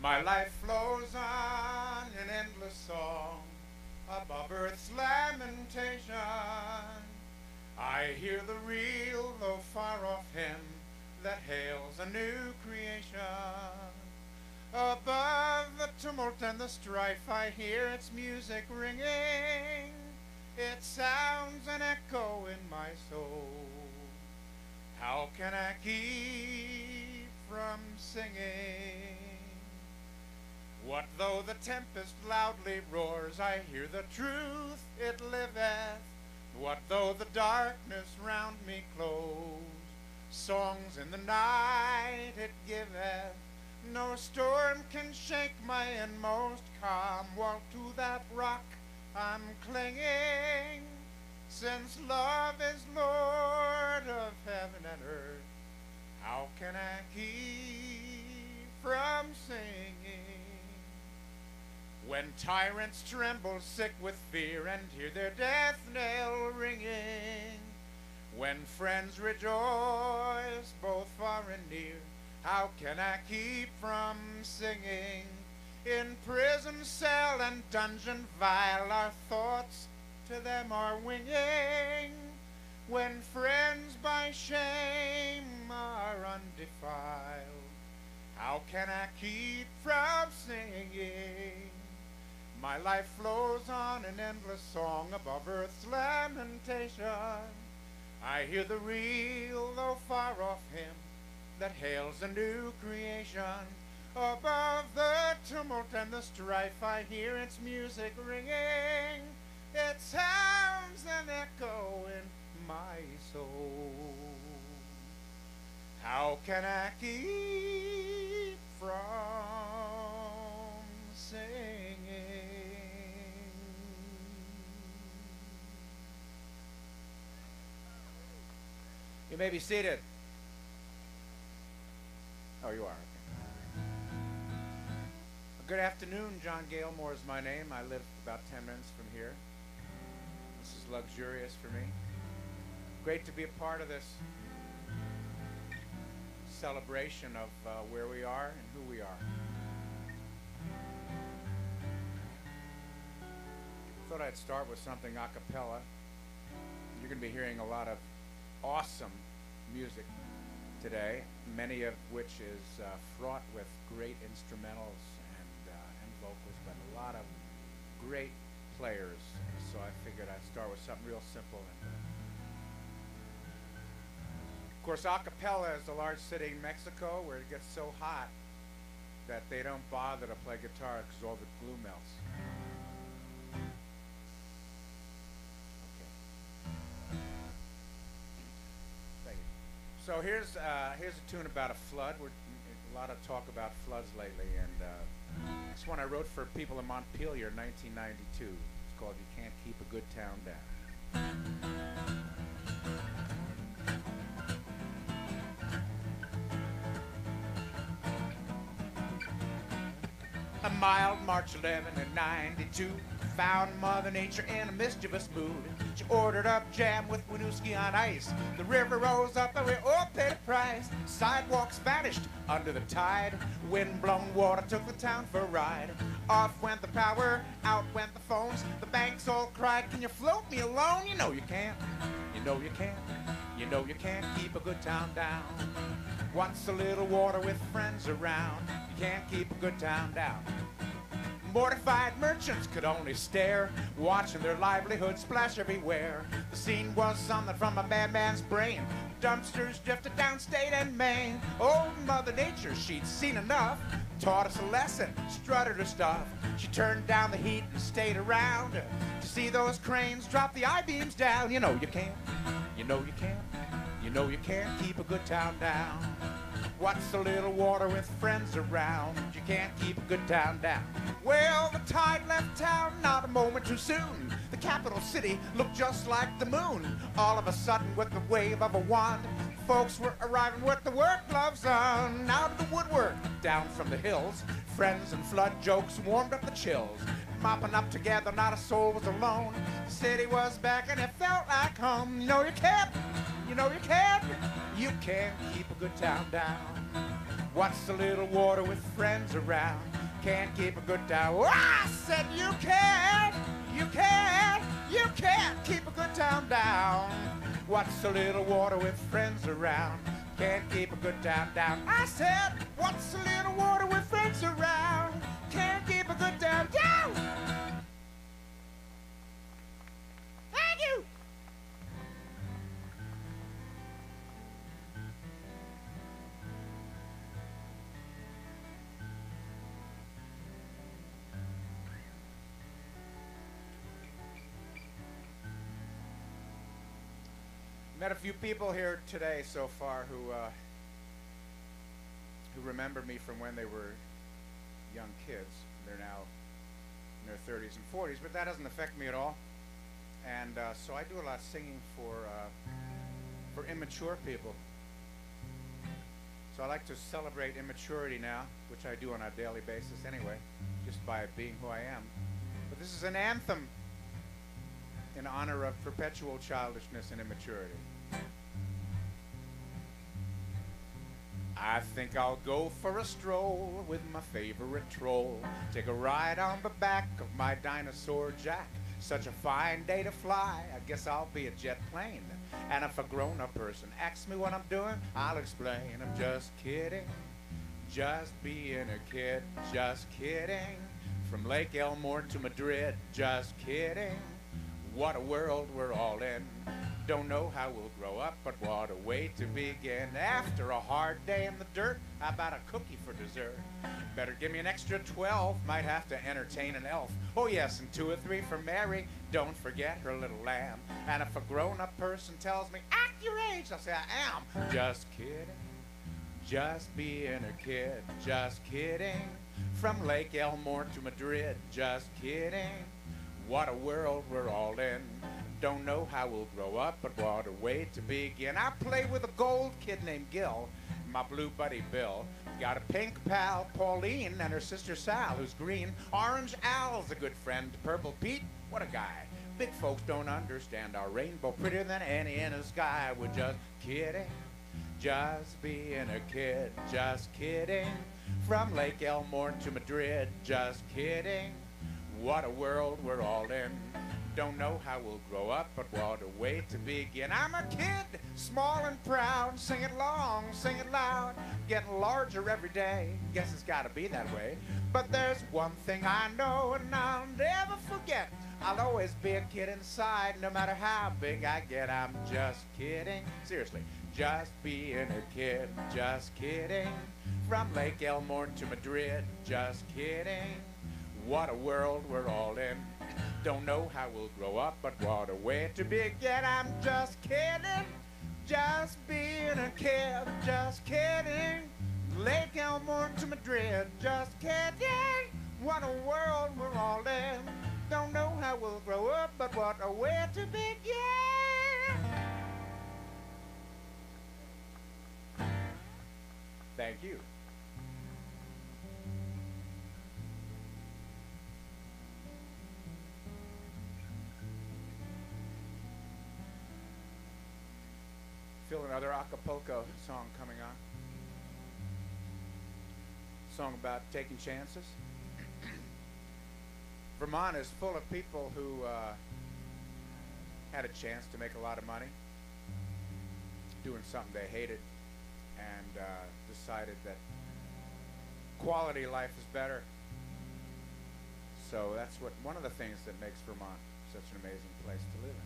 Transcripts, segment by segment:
My life flows on in endless song above earth's lamentation. I hear the real, though far off hymn that hails a new creation. Above the tumult and the strife, I hear its music ringing. It sounds an echo in my soul. How can I keep from singing? What though the tempest loudly roars, I hear the truth, it liveth. What though the darkness round me close, songs in the night it giveth. No storm can shake my inmost calm, while to that rock I'm clinging. Since love is Lord of heaven and earth, how can I keep from singing? When tyrants tremble sick with fear and hear their death knell ringing, when friends rejoice both far and near, how can I keep from singing? In prison cell and dungeon vile, our thoughts to them are winging. When friends by shame are undefiled, how can I keep from singing? My life flows on an endless song above earth's lamentation. I hear the real, though far off hymn that hails a new creation. Above the tumult and the strife, I hear its music ringing. It sounds an echo in my soul. How can I keep from singing? You may be seated. Oh, you are. Okay. Good afternoon. Jon Gailmor is my name. I live about 10 minutes from here. This is luxurious for me. Great to be a part of this celebration of where we are and who we are. Thought I'd start with something a cappella. You're going to be hearing a lot of awesome music today, many of which is fraught with great instrumentals and vocals, but a lot of great players. So I figured I'd start with something real simple. Of course, a cappella is a large city in Mexico where it gets so hot that they don't bother to play guitar because all the glue melts. So here's a tune about a flood. We're a lot of talk about floods lately, and this one I wrote for people in Montpelier in 1992. It's called "You Can't Keep a Good Town Down." A mild March 11 in 92 found Mother Nature in a mischievous mood. She ordered up jam with Winooski on ice. The river rose up and we all paid a price. Sidewalks vanished under the tide. Wind-blown water took the town for a ride. Off went the power, out went the phones. The banks all cried, "Can you float me alone?" You know you can't, you know you can't, you know you can't keep a good town down. Wants a little water with friends around. You can't keep a good town down. Mortified merchants could only stare, watching their livelihood splash everywhere. The scene was something from a madman's brain. Dumpsters drifted downstate and Maine. Old Mother Nature, she'd seen enough, taught us a lesson, strutted her stuff. She turned down the heat and stayed around to see those cranes drop the I-beams down. You know you can't, you know you can't, you know you can't keep a good town down. What's a little water with friends around? You can't keep a good town down. Well, the tide left town not a moment too soon. The capital city looked just like the moon. All of a sudden, with the wave of a wand, folks were arriving with the work gloves on. Out of the woodwork, down from the hills, friends and flood jokes warmed up the chills. Mopping up together, not a soul was alone. The city was back and it felt like home. You know you can't, you know you can't, you can't keep a good town down. What's a little water with friends around? Can't keep a good time. Oh, I said you can't keep a good time down. What's a little water with friends around? Can't keep a good time down. I said, what's a little water with friends around? Can't keep a good time down. Thank you. Met a few people here today so far who remember me from when they were young kids. They're now in their 30s and 40s, but that doesn't affect me at all. And so I do a lot of singing for immature people. So I like to celebrate immaturity now, which I do on a daily basis anyway, just by being who I am. But this is an anthem in honor of perpetual childishness and immaturity. I think I'll go for a stroll with my favorite troll. Take a ride on the back of my dinosaur Jack. Such a fine day to fly, I guess I'll be a jet plane. And if a grown-up person asks me what I'm doing, I'll explain. I'm just kidding, just being a kid, just kidding. From Lake Elmore to Madrid, just kidding. What a world we're all in. Don't know how we'll grow up, but what a way to begin. After a hard day in the dirt, how about a cookie for dessert? Better give me an extra 12, might have to entertain an elf. Oh yes, and 2 or 3 for Mary, don't forget her little lamb. And if a grown-up person tells me, act your age, I'll say I am. Just kidding, just being a kid, just kidding. From Lake Elmore to Madrid, just kidding. What a world we're all in. Don't know how we'll grow up, but what a way to begin. I play with a gold kid named Gil, my blue buddy Bill. Got a pink pal, Pauline, and her sister Sal, who's green. Orange Al's a good friend. Purple Pete, what a guy. Big folks don't understand our rainbow, prettier than any in the sky. We're just kidding, just being a kid, just kidding. From Lake Elmore to Madrid, just kidding. What a world we're all in. Don't know how we'll grow up, but what a way to begin. I'm a kid, small and proud, sing it long, sing it loud, getting larger every day. Guess it's gotta be that way. But there's one thing I know and I'll never forget. I'll always be a kid inside, no matter how big I get. I'm just kidding, seriously, just being a kid, just kidding. From Lake Elmore to Madrid, just kidding. What a world we're all in. Don't know how we'll grow up, but what a way to begin. I'm just kidding, just being a kid, just kidding. Lake Elmore to Madrid, just kidding. What a world we're all in. Don't know how we'll grow up, but what a way to begin. Thank you. Feel another Acapulco song coming on. Song about taking chances. Vermont is full of people who had a chance to make a lot of money doing something they hated and decided that quality life is better. So that's one of the things that makes Vermont such an amazing place to live in.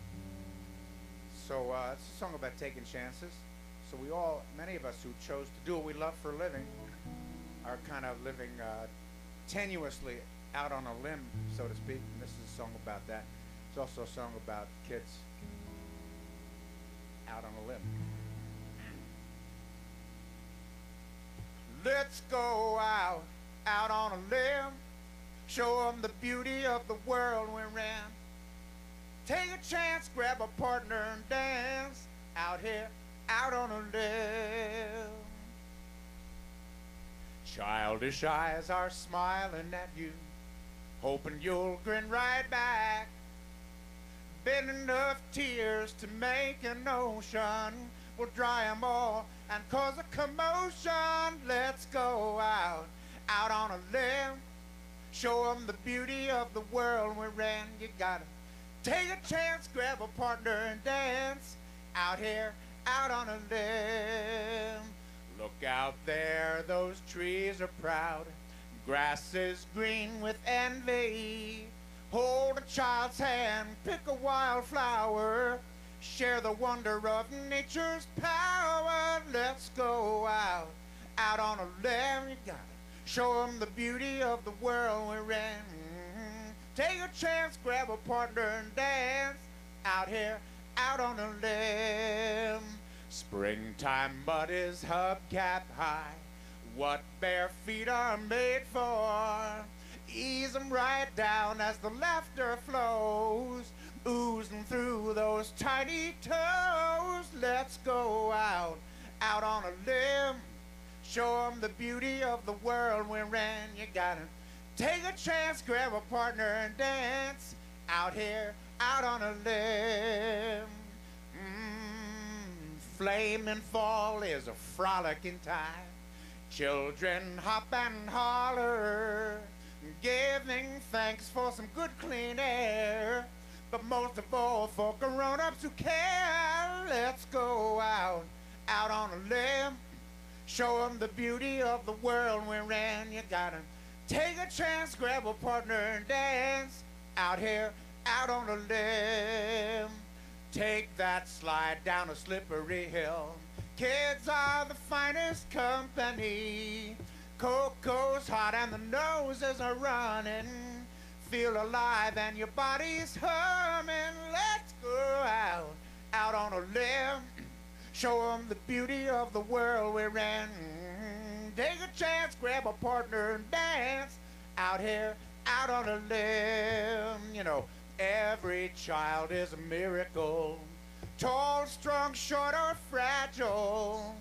So it's a song about taking chances. So many of us who chose to do what we love for a living are kind of living tenuously out on a limb, so to speak. And this is a song about that. It's also a song about kids out on a limb. Let's go out on a limb, show them the beauty of the world we're in. Take a chance, grab a partner and dance out here, out on a limb. Childish eyes are smiling at you, hoping you'll grin right back. Been enough tears to make an ocean, we'll dry them all and cause a commotion. Let's go out, out on a limb, show them the beauty of the world we're in. You gotta take a chance, grab a partner and dance out here, out on a limb. Look out there, those trees are proud, grass is green with envy. Hold a child's hand, pick a wildflower, share the wonder of nature's power. Let's go out, out on a limb. You gotta show them the beauty of the world we're in. Take a chance, grab a partner and dance out here, out on a limb. Springtime mud is hubcap high, what bare feet are made for. Ease them right down as the laughter flows, oozing through those tiny toes. Let's go out, out on a limb, show them the beauty of the world we're in. You gotta take a chance, grab a partner and dance out here, out on a limb. Flaming fall is a frolicking time. Children hop and holler, giving thanks for some good clean air, but most of all for grown-ups who care. Let's go out, out on a limb, show them the beauty of the world we're in. You gotta take a chance, grab a partner and dance out here, out on a limb. Take that slide down a slippery hill. Kids are the finest company. Cocoa's hot and the noses are running. Feel alive and your body's humming. Let's go out, out on a limb, show them the beauty of the world we're in. Take a chance, grab a partner and dance out here, out on a limb. You know, every child is a miracle, tall, strong, short, or fragile.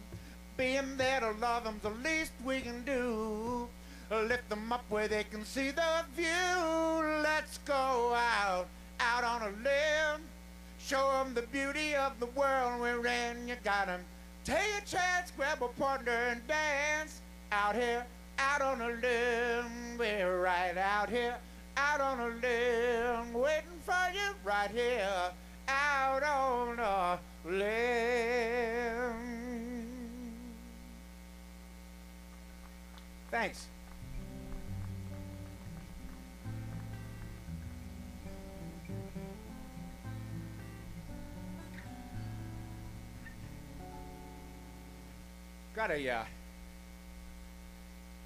Being there to love them's the least we can do. Lift them up where they can see the view. Let's go out, out on a limb, show them the beauty of the world we're in. You gotta take a chance, grab a partner and dance out here, out on a limb. We're right out here, out on a limb, waiting for you right here, out on a limb. Thanks. Got a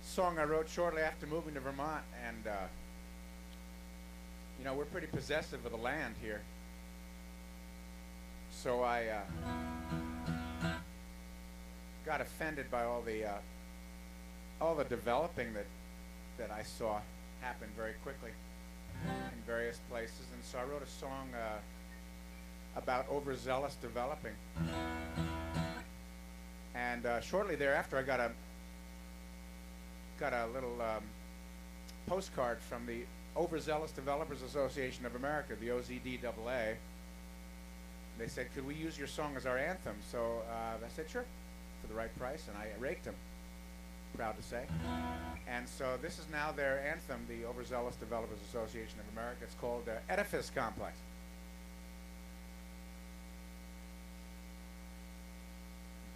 song I wrote shortly after moving to Vermont, and you know, we're pretty possessive of the land here. So I got offended by all the developing that I saw happen very quickly in various places, and so I wrote a song about overzealous developing. And shortly thereafter, I got a little postcard from the Overzealous Developers Association of America, the OZDAA. They said, could we use your song as our anthem? So I said, sure, for the right price, and I raked them, proud to say. And so this is now their anthem, the Overzealous Developers Association of America. It's called Edifice Complex.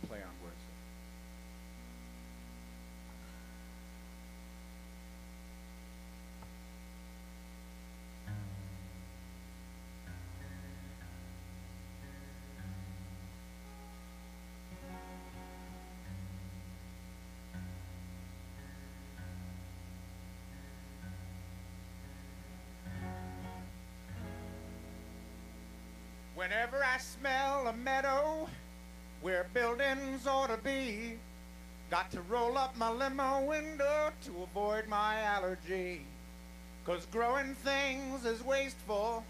Play on words. Whenever I smell a meadow where buildings ought to be, got to roll up my limo window to avoid my allergy. 'Cause growing things is wasteful,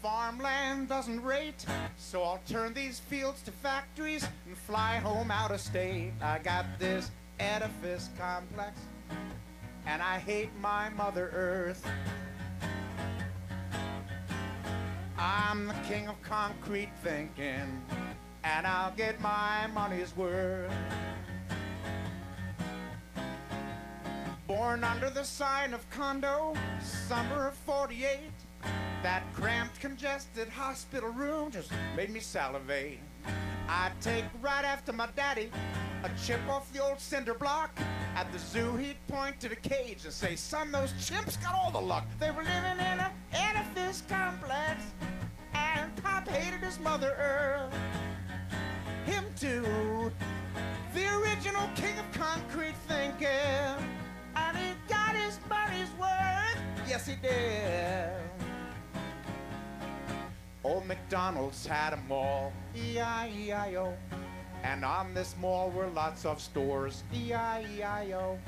farmland doesn't rate, so I'll turn these fields to factories and fly home out of state. I got this edifice complex, and I hate my Mother Earth. I'm the king of concrete thinking, and I'll get my money's worth. Born under the sign of condo, summer of 48. That cramped, congested hospital room just made me salivate. I'd take right after my daddy a chip off the old cinder block. At the zoo, he'd point to the cage and say, son, those chimps got all the luck. They were living in an edifice complex, and Pop hated his mother Earl. Him too, the original king of concrete thinking, and he got his money's worth. Yes, he did. Old McDonald's had a mall, E-I-E-I-O. And on this mall were lots of stores, E-I-E-I-O.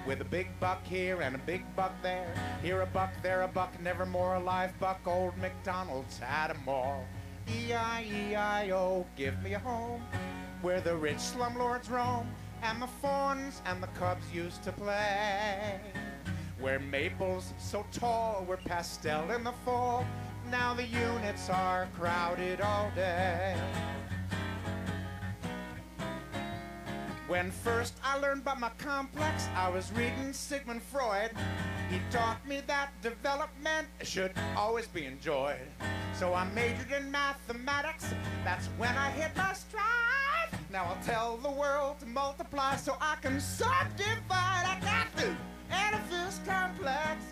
With a big buck here and a big buck there. Here a buck, there a buck, never more a live buck. Old McDonald's had a mall, E-I-E-I-O. Give me a home where the rich slumlords roam, and the fawns and the cubs used to play. Where maples so tall were pastel in the fall. Now the units are crowded all day. When first I learned about my complex, I was reading Sigmund Freud. He taught me that development should always be enjoyed. So I majored in mathematics, that's when I hit my stride. Now I'll tell the world to multiply so I can subdivide. I got to edifice complex,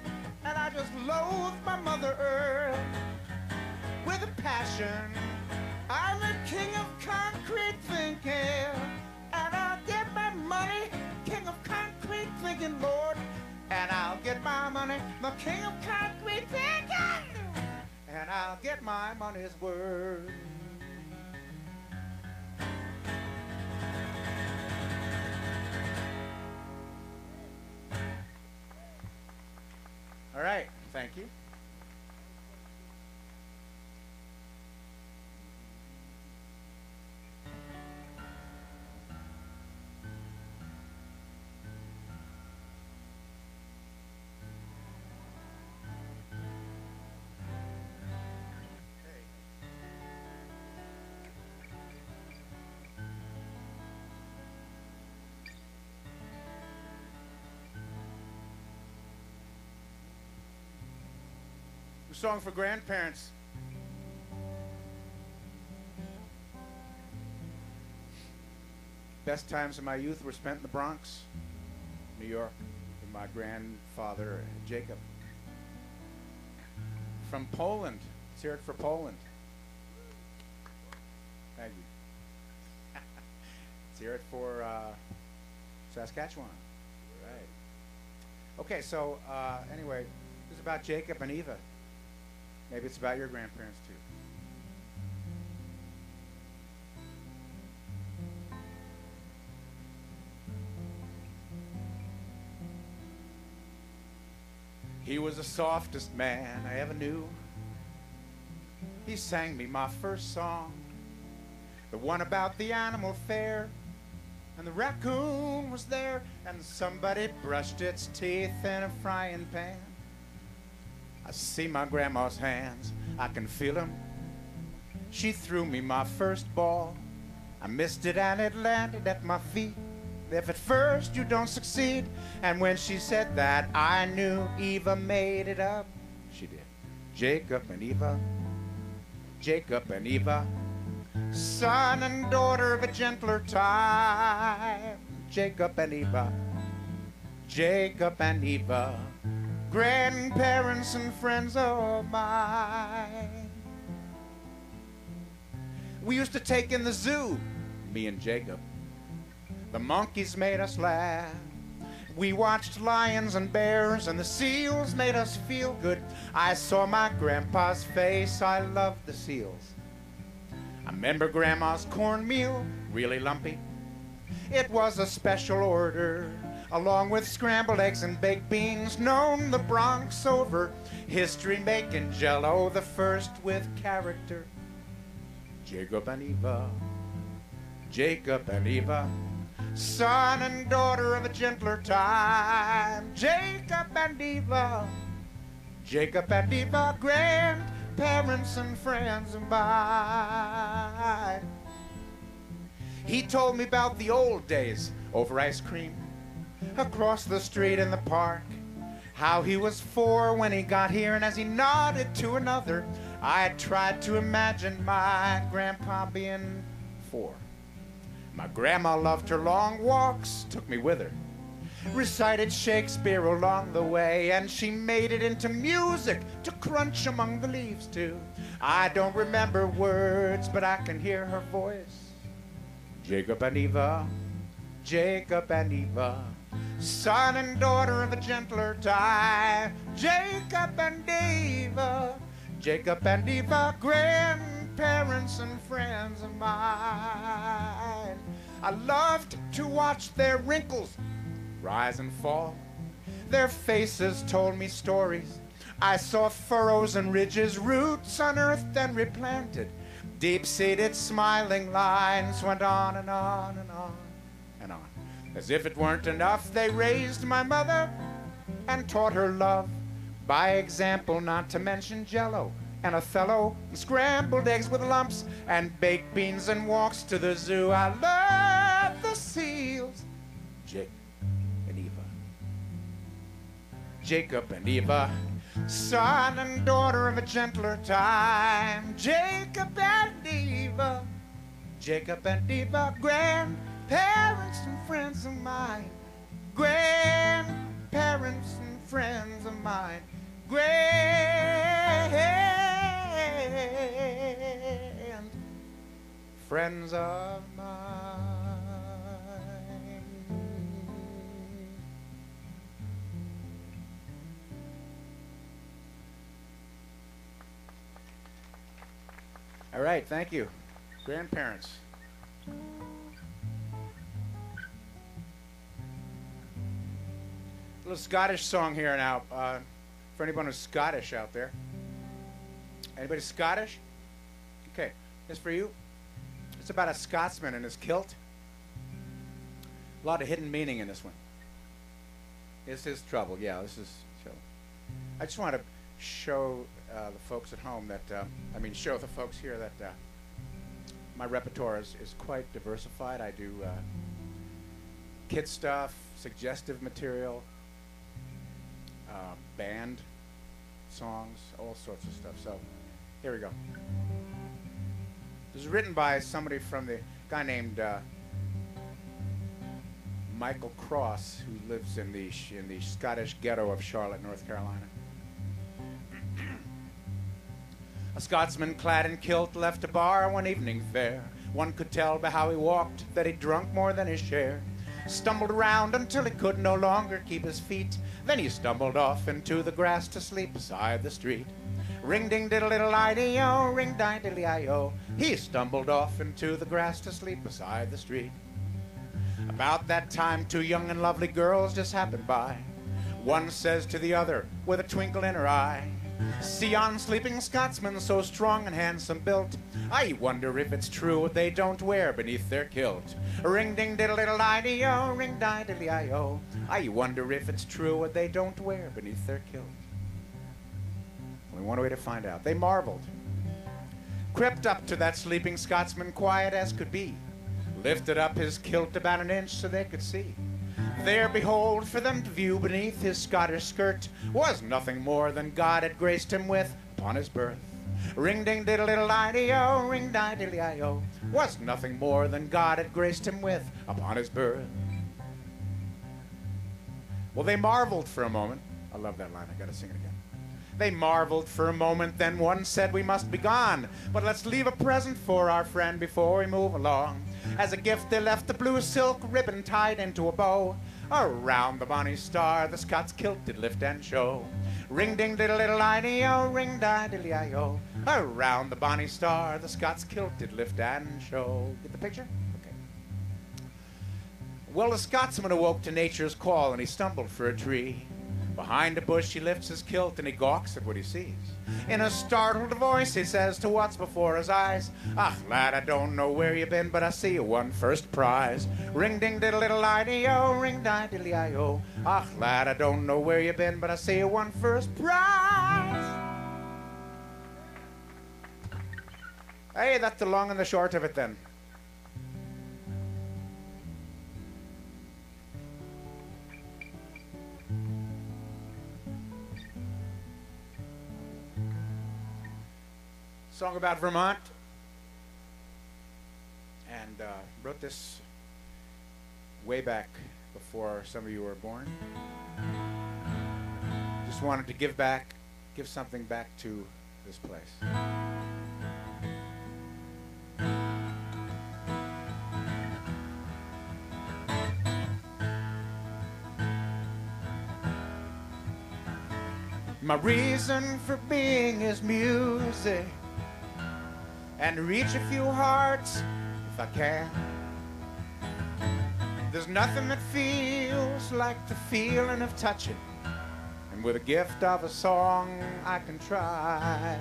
and I just loathe my mother Earth with a passion. I'm the king of concrete thinking, and I'll get my money, king of concrete thinking, Lord. And I'll get my money, the king of concrete thinking, and I'll get my money's worth. All right, thank you. Song for grandparents. Best times of my youth were spent in the Bronx, New York, with my grandfather, Jacob. From Poland. Let's hear it for Poland. Thank you. Let's hear it for Saskatchewan. Right. Okay, so anyway, this is about Jacob and Eva. Maybe it's about your grandparents, too. He was the softest man I ever knew. He sang me my first song, the one about the animal fair. And the raccoon was there, and somebody brushed its teeth in a frying pan. I see my grandma's hands, I can feel them. She threw me my first ball. I missed it and it landed at my feet. If at first you don't succeed. And when she said that, I knew Eva made it up. She did. Jacob and Eva, Jacob and Eva, son and daughter of a gentler time. Jacob and Eva, Jacob and Eva, grandparents and friends of mine. We used to take in the zoo, me and Jacob. The monkeys made us laugh. We watched lions and bears, and the seals made us feel good. I saw my grandpa's face, I loved the seals. I remember grandma's cornmeal, really lumpy. It was a special order, along with scrambled eggs and baked beans, known the Bronx over. History making Jell-O, the first with character. Jacob and Eva, Jacob and Eva, son and daughter of a gentler time. Jacob and Eva, Jacob and Eva, grandparents and friends of mine. He told me about the old days over ice cream, across the street in the park. How he was 4 when he got here, and as he nodded to another, I tried to imagine my grandpa being 4. My grandma loved her long walks, took me with her, recited Shakespeare along the way, and she made it into music to crunch among the leaves too. I don't remember words, but I can hear her voice. Jacob and Eva, Jacob and Eva, son and daughter of a gentler time. Jacob and Eva, Jacob and Eva, grandparents and friends of mine. I loved to watch their wrinkles rise and fall. Their faces told me stories. I saw furrows and ridges, roots unearthed and replanted. Deep-seated smiling lines went on and on and on and on. As if it weren't enough, they raised my mother and taught her love by example, not to mention Jell-O and Othello, and scrambled eggs with lumps, and baked beans and walks to the zoo. I love the seals, Jake and Eva. Jacob and Eva, son and daughter of a gentler time. Jacob and Eva, Jacob and Eva, grandparents and friends of mine. Grandparents and friends of mine. Friends of mine. All right, thank you. Grandparents. A little Scottish song here now, for anyone who's Scottish out there. Anybody Scottish? Okay, this for you. It's about a Scotsman and his kilt. A lot of hidden meaning in this one. This is trouble, yeah, this is trouble. I just want to show the folks at home that, show the folks here that my repertoire is quite diversified. I do kid stuff, suggestive material, band songs, all sorts of stuff. So here we go. This was written by somebody from the guy named Michael Cross, who lives in the Scottish ghetto of Charlotte, North Carolina. A Scotsman clad in kilt left a bar one evening fair. One could tell by how he walked that he'd drunk more than his share. Stumbled around until he could no longer keep his feet. Then he stumbled off into the grass to sleep beside the street. Ring-ding-diddle-diddle-I-D-O, ring-ding-diddle-I-O. He stumbled off into the grass to sleep beside the street. About that time, 2 young and lovely girls just happened by. One says to the other with a twinkle in her eye, "See yon sleeping Scotsman, so strong and handsome built. I wonder if it's true what they don't wear beneath their kilt. Ring-ding-diddle-diddle-I-D-O, ring-ding-diddle-I-O. I wonder if it's true what they don't wear beneath their kilt." Only one way to find out. They marveled. Crept up to that sleeping Scotsman, quiet as could be. Lifted up his kilt about an inch so they could see. There, behold, for them to view beneath his Scottish skirt was nothing more than God had graced him with upon his birth. Ring-ding-diddle-diddle-I-D-O, ring-ding-diddle-I-O, was nothing more than God had graced him with upon his birth. Well, they marveled for a moment. I love that line. I gotta sing it again. They marveled for a moment, then one said, "We must be gone, but let's leave a present for our friend before we move along." As a gift they left a blue silk ribbon tied into a bow. Around the bonny star the Scots kilt did lift and show. Ring-ding-diddle-diddle-I-D-O, ring-ding-diddle-I-O. Around the bonny star the Scots kilt did lift and show. Get the picture? Okay. Well, the Scotsman awoke to nature's call and he stumbled for a tree. Behind a bush he lifts his kilt and he gawks at what he sees. In a startled voice he says to what's before his eyes, "Ah, lad, I don't know where you been, but I see you won first prize." Ring-ding-diddle-diddle-I-D-O, ring-ding-diddle-I-O. Ah, lad, I don't know where you been, but I see you won first prize. Hey, that's the long and the short of it then. Song about Vermont. And wrote this way back before some of you were born. Just wanted to give something back to this place. My reason for being is music, and to reach a few hearts if I can. There's nothing that feels like the feeling of touching, and with a gift of a song I can try.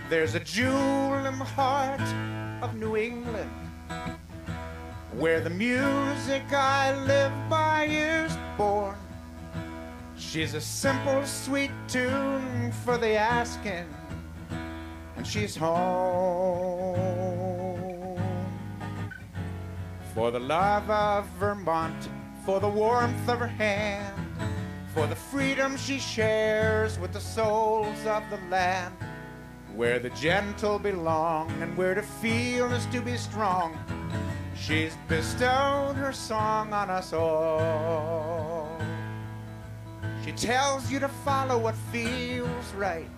There's a jewel in the heart of New England, where the music I live by is born. She's a simple, sweet tune for the asking, and she's home. For the love of Vermont, for the warmth of her hand, for the freedom she shares with the souls of the land, where the gentle belong and where to feel is to be strong. She's bestowed her song on us all. She tells you to follow what feels right,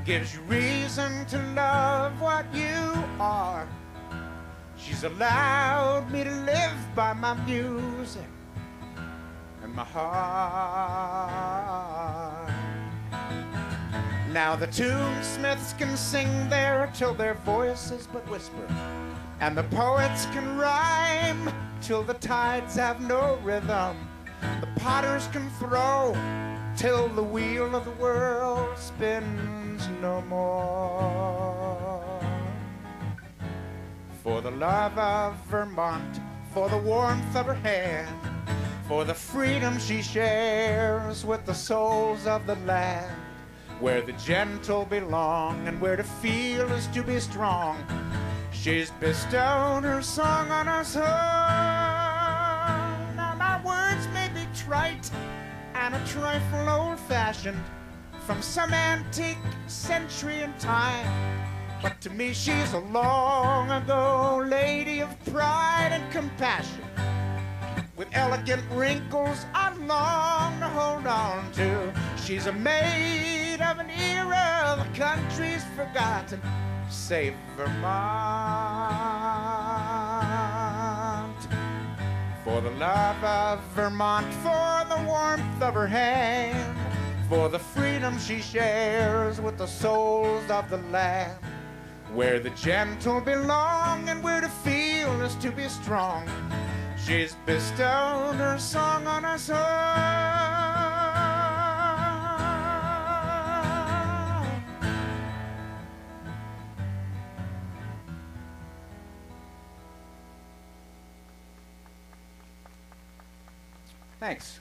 gives you reason to love what you are. She's allowed me to live by my music and my heart. Now the tunesmiths can sing there till their voices but whisper, and the poets can rhyme till the tides have no rhythm. The potters can throw till the wheel of the world spins no more. For the love of Vermont, for the warmth of her hand, for the freedom she shares with the souls of the land, where the gentle belong and where to feel is to be strong, she's bestowed her song on us all. Now my words may be trite and a trifle old-fashioned from some antique century in time, but to me she's a long ago lady of pride and compassion, with elegant wrinkles I long to hold on to. She's a maid of an era the country's forgotten, save Vermont. For the love of Vermont, for the warmth of her hand, for the freedom she shares with the souls of the land, where the gentle belong and where to feel is to be strong, she's bestowed her song on us all. Thanks.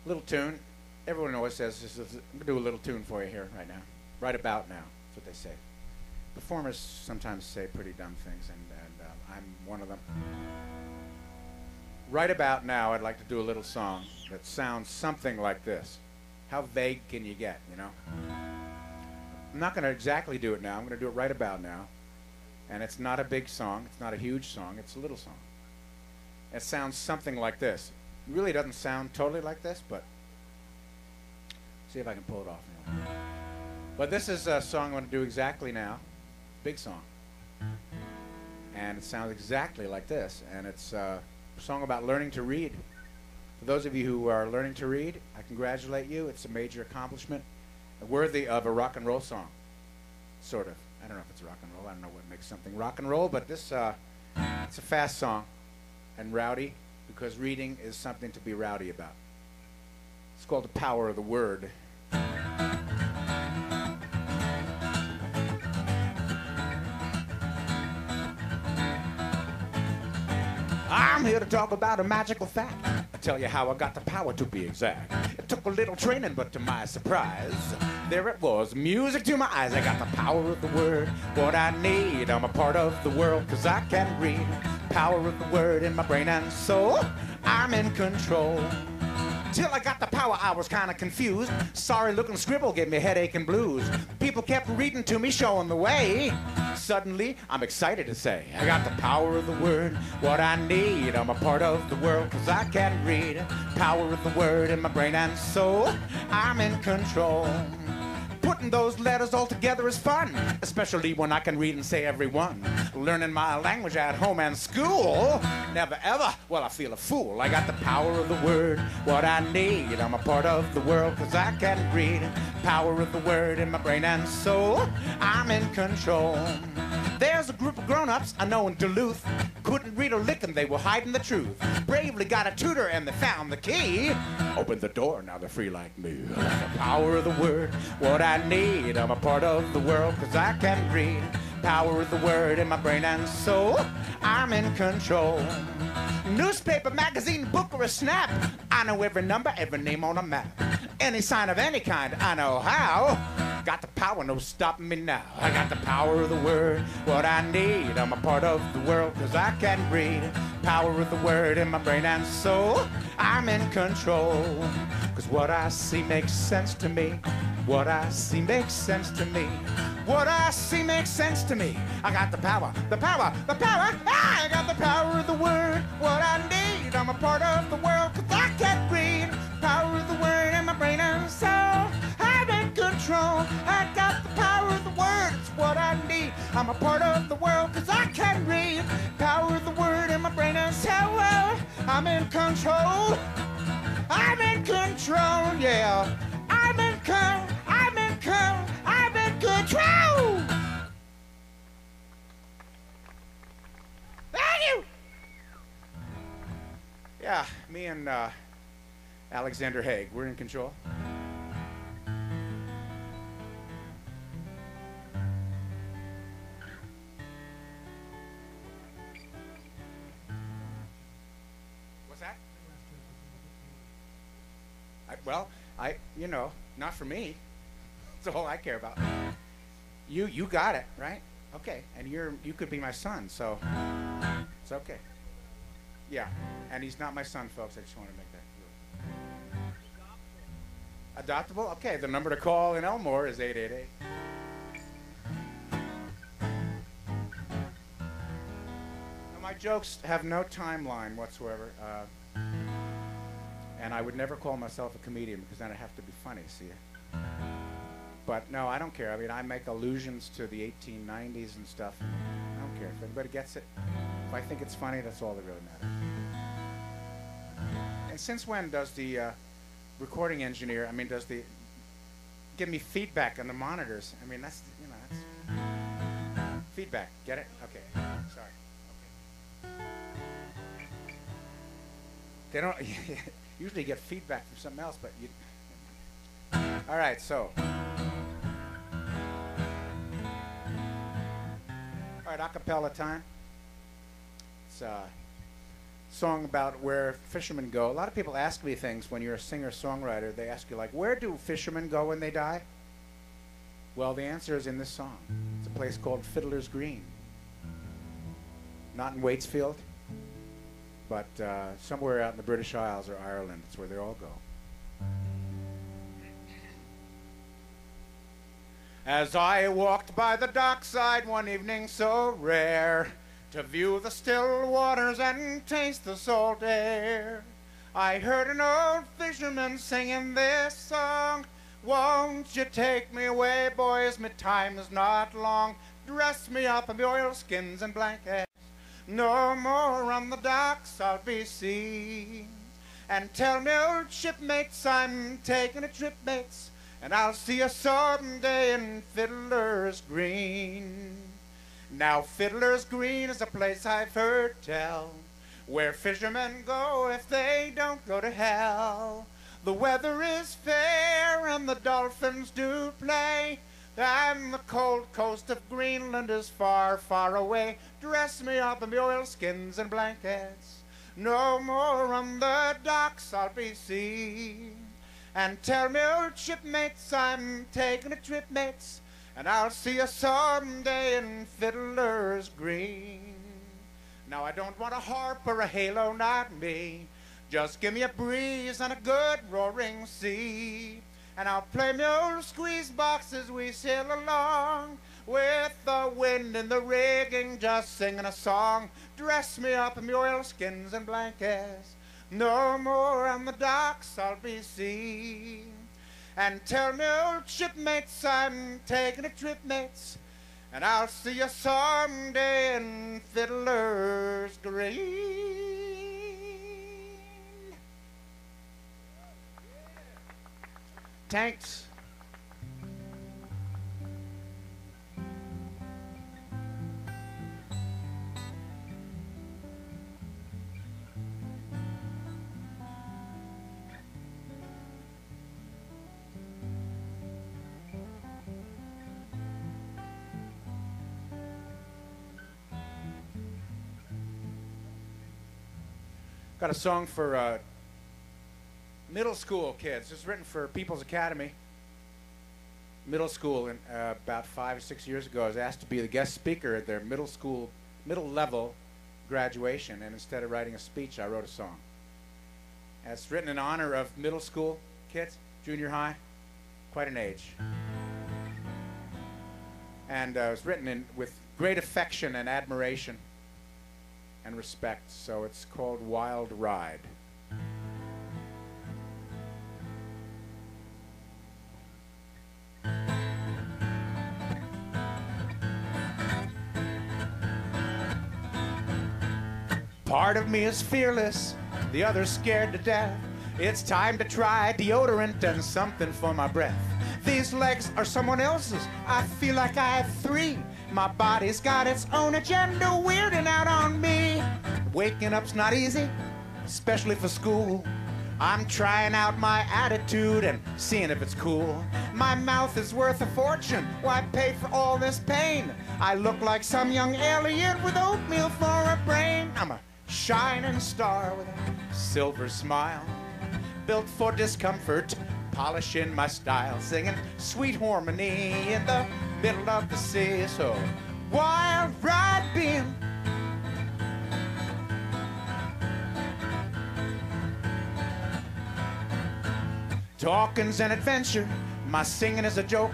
Little tune. Everyone always says, I'm going to do a little tune for you here right now. Right about now. That's what they say. Performers sometimes say pretty dumb things, and I'm one of them. Right about now, I'd like to do a little song that sounds something like this. How vague can you get, you know? I'm not going to exactly do it now. I'm going to do it right about now. And it's not a big song. It's not a huge song. It's a little song. It sounds something like this. It really doesn't sound totally like this, but see if I can pull it off. You know. But this is a song I'm going to do exactly now. Big song. And it sounds exactly like this. And it's a song about learning to read. For those of you who are learning to read, I congratulate you. It's a major accomplishment, worthy of a rock and roll song. Sort of. I don't know if it's rock and roll. I don't know what makes something rock and roll, but this it's a fast song and rowdy, because reading is something to be rowdy about. It's called The Power of the Word. I'm I'm here to talk about a magical fact. I'll tell you how I got the power, to be exact. It took a little training, but to my surprise, there it was, music to my eyes. I got the power of the word, what I need. I'm a part of the world, cause I can read. Power of the word in my brain and soul, I'm in control. Till I got the power, I was kinda confused. Sorry looking scribble gave me headache and blues. People kept reading to me, showing the way. Suddenly, I'm excited to say, I got the power of the word, what I need. I'm a part of the world, cause I can read. Power of the word in my brain and soul, I'm in control. Putting those letters all together is fun, especially when I can read and say every one. Learning my language at home and school, never ever will I feel a fool. I got the power of the word, what I need. I'm a part of the world, cause I can read. Power of the word in my brain and soul, I'm in control. There's a group of grown-ups I know in Duluth, couldn't read a lick and they were hiding the truth. Bravely got a tutor and they found the key. Opened the door, now they're free like me. I got the power of the word, what I need. I'm a part of the world, cause I can read. Power of the word in my brain and soul, I'm in control. Newspaper, magazine, book, or a snap, I know every number, every name on a map. Any sign of any kind, I know how. Got the power, no stopping me now. I got the power of the word, what I need. I'm a part of the world, cause I can read. Power of the word in my brain and soul, I'm in control. Cause what I see makes sense to me. What I see makes sense to me. What I see makes sense to me. I got the power, the power, the power. I got the power of the word, what I need. I'm a part of the world, cause I can read. Power of the word in my brain and soul, I'm in control. I got the power of the word, it's what I need. I'm a part of the world, cause I can read. Power of the word in my brain and soul, I'm in control. I'm in control, yeah. I'm in control. I'm in control. Thank you. Yeah, me and Alexander Haig, we're in control. What's that? You know, not for me. That's all I care about. You got it, right? Okay, and you could be my son, so it's okay. Yeah, and he's not my son, folks. I just want to make that clear. Adoptable? Okay, the number to call in Elmore is 888. Now, my jokes have no timeline whatsoever. And I would never call myself a comedian because then I'd have to be funny, see? But no, I don't care. I mean, I make allusions to the 1890s and stuff. And I don't care if anybody gets it. If I think it's funny, that's all that really matters. And since when does the recording engineer, give me feedback on the monitors? I mean, that's, that's feedback. Get it? Okay. Sorry. Okay. They don't usually get feedback from something else, but you. All right, so. All right, a cappella time. It's a song about where fishermen go. A lot of people ask me things when you're a singer-songwriter. They ask you, like, where do fishermen go when they die? Well, the answer is in this song. It's a place called Fiddler's Green. Not in Waitsfield, but somewhere out in the British Isles or Ireland. It's where they all go. As I walked by the dockside one evening so rare, to view the still waters and taste the salt air, I heard an old fisherman singing this song. Won't you take me away, boys, my time is not long. Dress me up in the oilskins and blankets, no more on the docks I'll be seen. And tell me, old shipmates, I'm taking a trip, mates, and I'll see you someday in Fiddler's Green. Now Fiddler's Green is a place I've heard tell, where fishermen go if they don't go to hell. The weather is fair and the dolphins do play, and the cold coast of Greenland is far, far away. Dress me up in the oilskins and blankets, No more on the docks I'll be seen. And tell me, old shipmates, I'm taking a trip, mates, and I'll see you someday in Fiddler's Green. Now I don't want a harp or a halo, not me. Just give me a breeze and a good roaring sea, and I'll play me old squeeze box as we sail along, with the wind in the rigging, just singing a song. Dress me up in my oilskins and blankets. No more on the docks I'll be seen. And tell me, old shipmates, I'm taking a trip, mates, and I'll see you someday in Fiddler's Green. Thanks. Got a song for middle school kids. It's written for People's Academy. Middle school, and about 5 or 6 years ago, I was asked to be the guest speaker at their middle level graduation, and instead of writing a speech, I wrote a song. And it's written in honor of middle school kids, junior high, quite an age. And it was written with great affection and admiration and respect, so it's called Wild Ride. Part of me is fearless, the other's scared to death. It's time to try deodorant and something for my breath. These legs are someone else's, I feel like I have three. My body's got its own agenda weirding out on me. Waking up's not easy, especially for school. I'm trying out my attitude and seeing if it's cool. My mouth is worth a fortune, why pay for all this pain? I look like some young alien with oatmeal for a brain. I'm a shining star with a silver smile, built for discomfort, polishing my style, singing sweet harmony in the middle of the sea. So wild ride being talking's an adventure, my singing is a joke.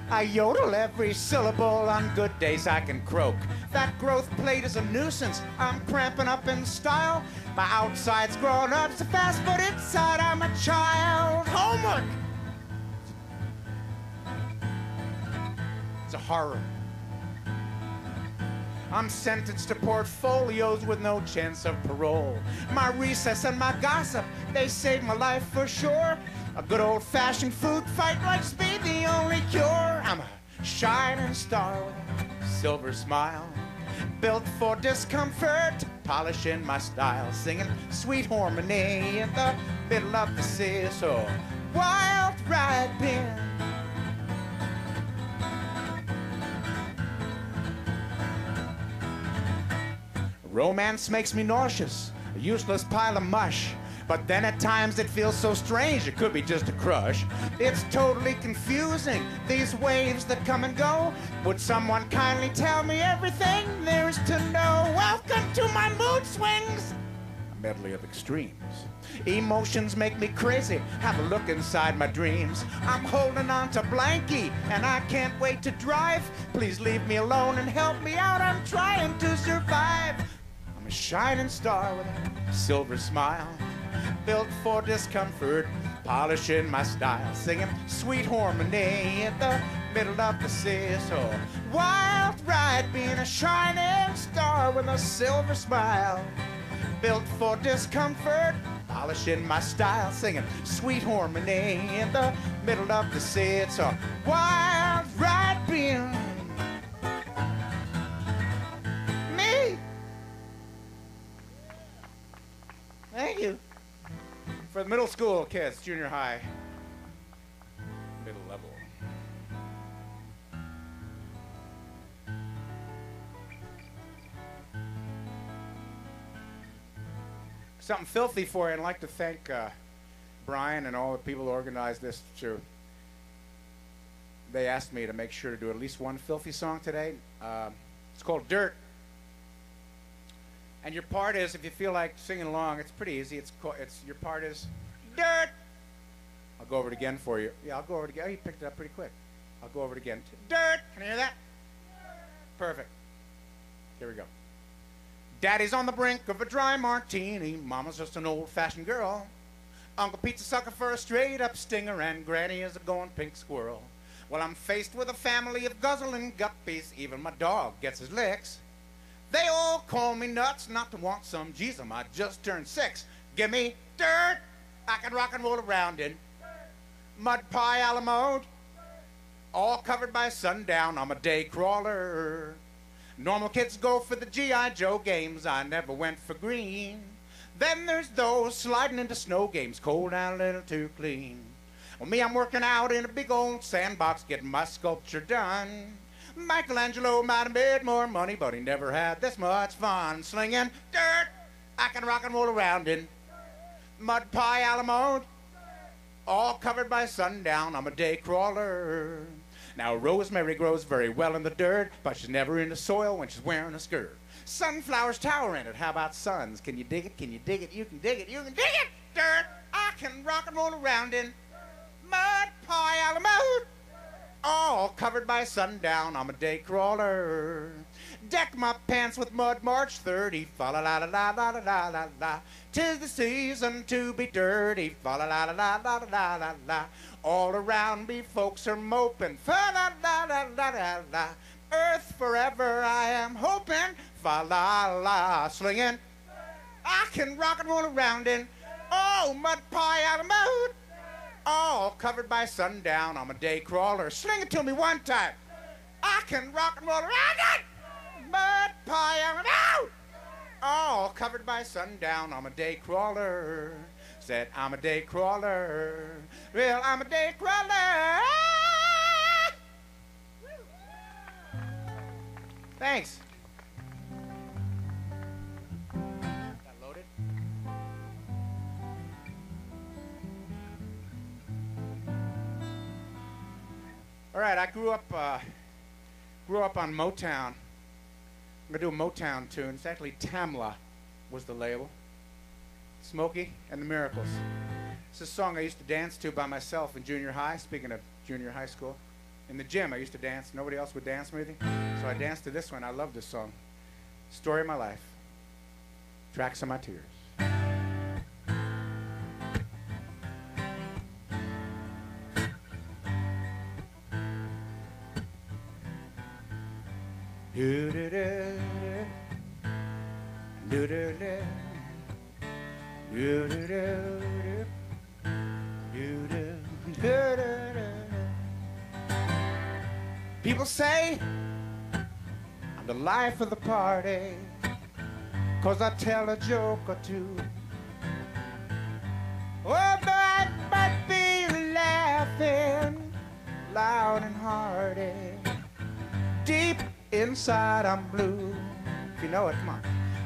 I yodel every syllable, on good days I can croak. That growth plate is a nuisance, I'm cramping up in style. My outside's growing up so fast, but inside I'm a child. Homework! It's a horror. I'm sentenced to portfolios with no chance of parole. My recess and my gossip, they saved my life for sure. A good old-fashioned food fight likes to be the only cure. I'm a shining star with a silver smile, built for discomfort, polishing my style, singing sweet harmony in the middle of the sea. So wild ride pin. Romance makes me nauseous, a useless pile of mush. But then at times it feels so strange, it could be just a crush. It's totally confusing, these waves that come and go. Would someone kindly tell me everything there is to know? Welcome to my mood swings, a medley of extremes. Emotions make me crazy, have a look inside my dreams. I'm holding on to Blanky, and I can't wait to drive. Please leave me alone and help me out, I'm trying to survive. I'm a shining star with a silver smile, built for discomfort, polishing my style, singing sweet harmony in the middle of the sea. So wild ride being a shining star with a silver smile, built for discomfort, polishing my style, singing sweet harmony in the middle of the sea. It's a wild ride being me. Thank you. For the middle school kids, junior high, middle level. Something filthy for you. I'd like to thank Brian and all the people who organized this. They asked me to make sure to do at least one filthy song today. It's called Dirt. And your part is, if you feel like singing along, it's pretty easy. Your part is dirt. I'll go over it again for you. Yeah, I'll go over it again. Oh, you picked it up pretty quick. I'll go over it again. Dirt. Can you hear that? Perfect. Here we go. Daddy's on the brink of a dry martini. Mama's just an old-fashioned girl. Uncle Pete's a sucker for a straight-up stinger, and Granny is a going pink squirrel. Well, I'm faced with a family of guzzling guppies. Even my dog gets his licks. They all call me nuts not to want some. Geez, I just turned 6. Give me dirt. I can rock and roll around in mud pie a la mode. All covered by sundown. I'm a day crawler. Normal kids go for the G.I. Joe games. I never went for green. Then there's those sliding into snow games. Cold and a little too clean. Well, me, I'm working out in a big old sandbox getting my sculpture done. Michelangelo might have made more money, but he never had this much fun. Slinging dirt, I can rock and roll around in mud pie a la mode. All covered by sundown, I'm a day crawler. Now, Rosemary grows very well in the dirt, but she's never in the soil when she's wearing a skirt. Sunflowers tower in it, how about suns? Can you dig it? Can you dig it? You can dig it, you can dig it! Dirt, I can rock and roll around in mud pie a la mode. All covered by sundown, I'm a day crawler. Deck my pants with mud March 30. Fa la la la la la la la la. 'Tis the season to be dirty. Fa la la la la la la la la. All around me folks are moping. Fa la la la la la la. Earth forever I am hoping. Fa la la. Slinging. I can rock and roll around in. Oh, mud pie out of mode. All covered by sundown, I'm a day crawler. Sling it to me one time. I can rock and roll around it. Mud pie out out. All covered by sundown, I'm a day crawler. Said I'm a day crawler. Well, I'm a day crawler. Thanks. All right, I grew up on Motown. I'm gonna do a Motown tune. It's actually Tamla was the label. Smokey and the Miracles. It's a song I used to dance to by myself in junior high. Speaking of junior high school, in the gym I used to dance. Nobody else would dance with me, so I danced to this one. I love this song. Story of my life. Tracks of my tears. Do do do do do do do do do do do. People say I'm the life of the party, 'cause I tell a joke or two. Oh, but I might be laughing loud and hearty. Deep inside I'm blue, if you know it, come on.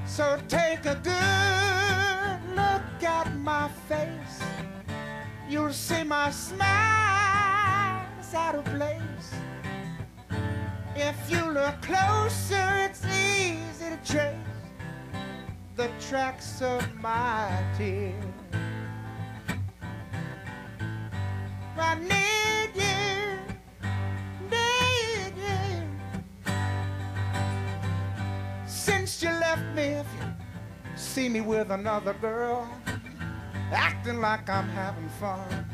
So take a good look at my face. You'll see my smile's out of place. If you look closer, it's easy to trace the tracks of my tears. I need you, need you. Since you left me, if you see me with another girl, acting like I'm having fun.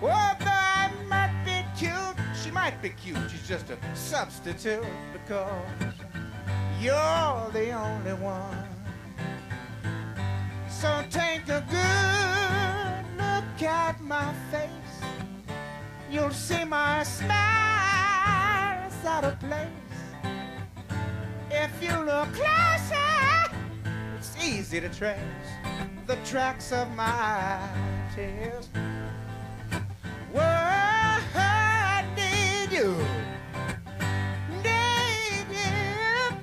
Oh, but I might be cute. She might be cute. She's just a substitute because you're the only one. So take a good look at my face. You'll see my smile's out of place. If you look closer, it's easy to trace the tracks of my tears. Whoa, I need you, need you.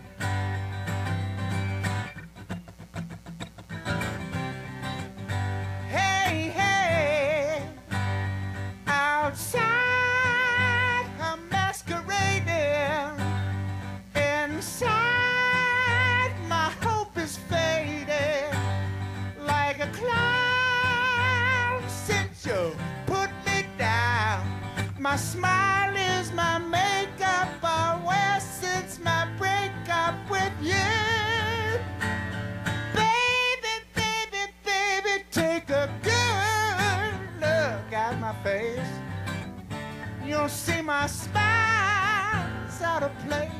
you put me down. My smile is my makeup. I wear since my breakup with you. Baby, baby, baby, take a good look at my face. You'll see my smile's out of place.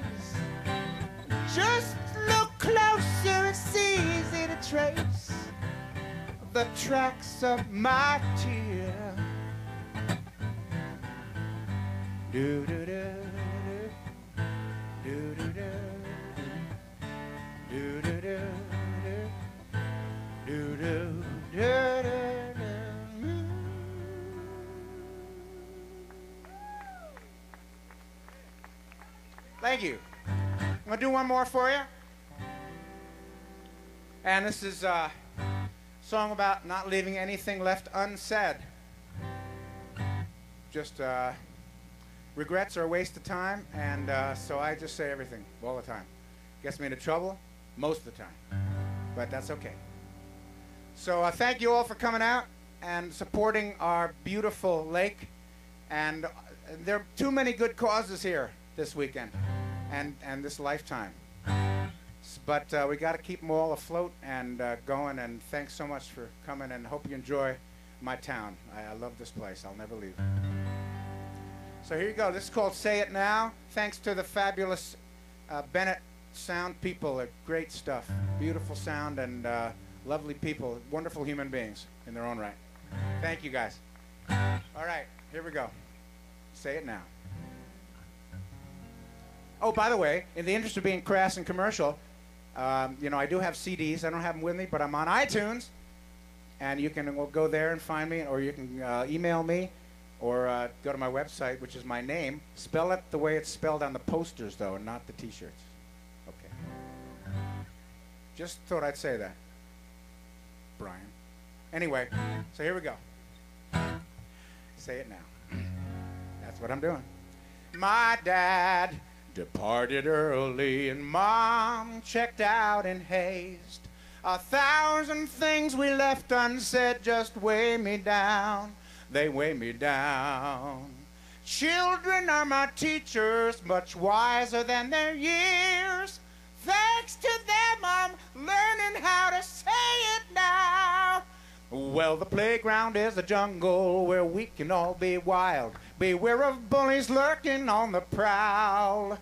Just look closer, it's easy to trace the tracks of my tear. Do do do do do do do do do do do do do. Thank you. I'm gonna do one more for you. And this is a song about not leaving anything left unsaid. Just regrets are a waste of time, and so I just say everything all the time. Gets me into trouble most of the time, but that's okay. So thank you all for coming out and supporting our beautiful lake. And there are too many good causes here this weekend and this lifetime. But we got to keep them all afloat and going, and thanks so much for coming, and hope you enjoy my town. I love this place. I'll never leave. So here you go. This is called Say It Now. Thanks to the fabulous Bennett sound people. They're great stuff. Beautiful sound and lovely people. Wonderful human beings in their own right. Thank you, guys. All right, here we go. Say it now. Oh, by the way, in the interest of being crass and commercial, you know, I do have CDs. I don't have them with me, but I'm on iTunes. And you can go there and find me, or you can email me, or go to my website, which is my name. Spell it the way it's spelled on the posters, though, and not the T-shirts. Okay. Just thought I'd say that, Brian. Anyway, so here we go. Say it now. That's what I'm doing. My dad departed early, and Mom checked out in haste. 1,000 things we left unsaid just weigh me down. They weigh me down. Children are my teachers, much wiser than their years. Thanks to them, I'm learning how to say it now. Well, the playground is a jungle where we can all be wild. Beware of bullies lurking on the prowl.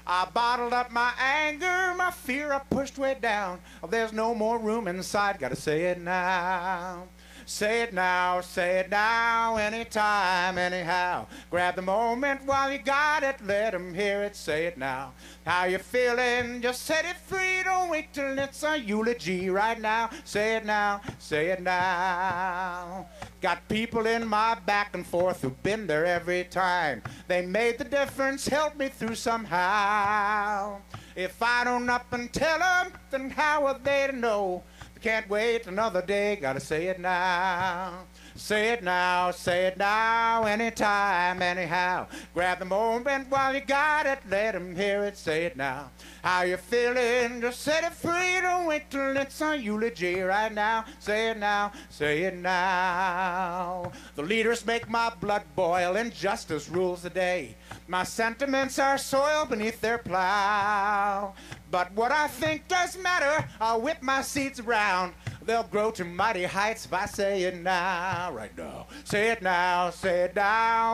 I bottled up my anger, my fear I pushed way down. Oh, there's no more room inside, gotta say it now. Say it now, anytime, anyhow. Grab the moment while you got it, let them hear it, say it now. How you feeling? Just set it free, don't wait till it's a eulogy right now. Say it now, say it now. Got people in my back and forth who've been there every time. They made the difference, helped me through somehow. If I don't up and tell them, then how are they to know? Can't wait another day, gotta say it now. Say it now, anytime, anyhow. Grab the moment while you got it, let them hear it, say it now. How you feeling? Just set it free, don't wait till it's a eulogy right now. Say it now, say it now. The leaders make my blood boil, injustice rules the day. My sentiments are soiled beneath their plow. But what I think does matter, I'll whip my seeds around. They'll grow to mighty heights if I say it now, right now. Say it now,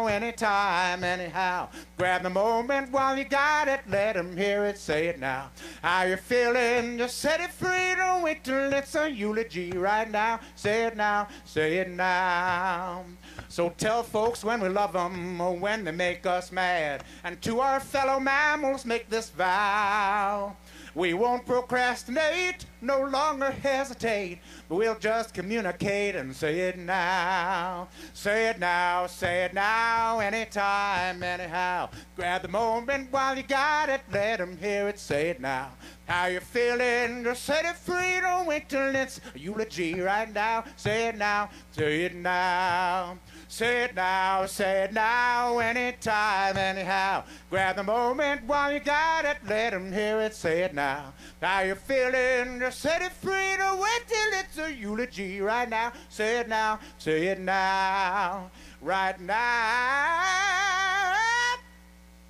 anytime, anyhow. Grab the moment while you got it, let them hear it, say it now. How you feeling? Just set it free, don't wait till it's a eulogy right now. Say it now, say it now. So tell folks when we love them or when they make us mad. And to our fellow mammals make this vow. We won't procrastinate, no longer hesitate, but we'll just communicate and say it now. Say it now, anytime, anyhow. Grab the moment while you got it, let them hear it, say it now. How you feeling? Just set it free, don't wait till it's a eulogy right now. Say it now, say it now. Say it now, anytime, anyhow. Grab the moment while you got it, let them hear it, say it now. How you feeling? Just better set it free. Don't wait till it's a eulogy. Right now, say it now, say it now. Right now,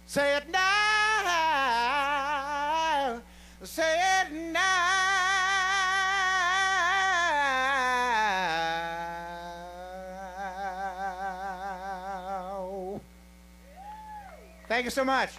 say it now, say it now. Thank you so much.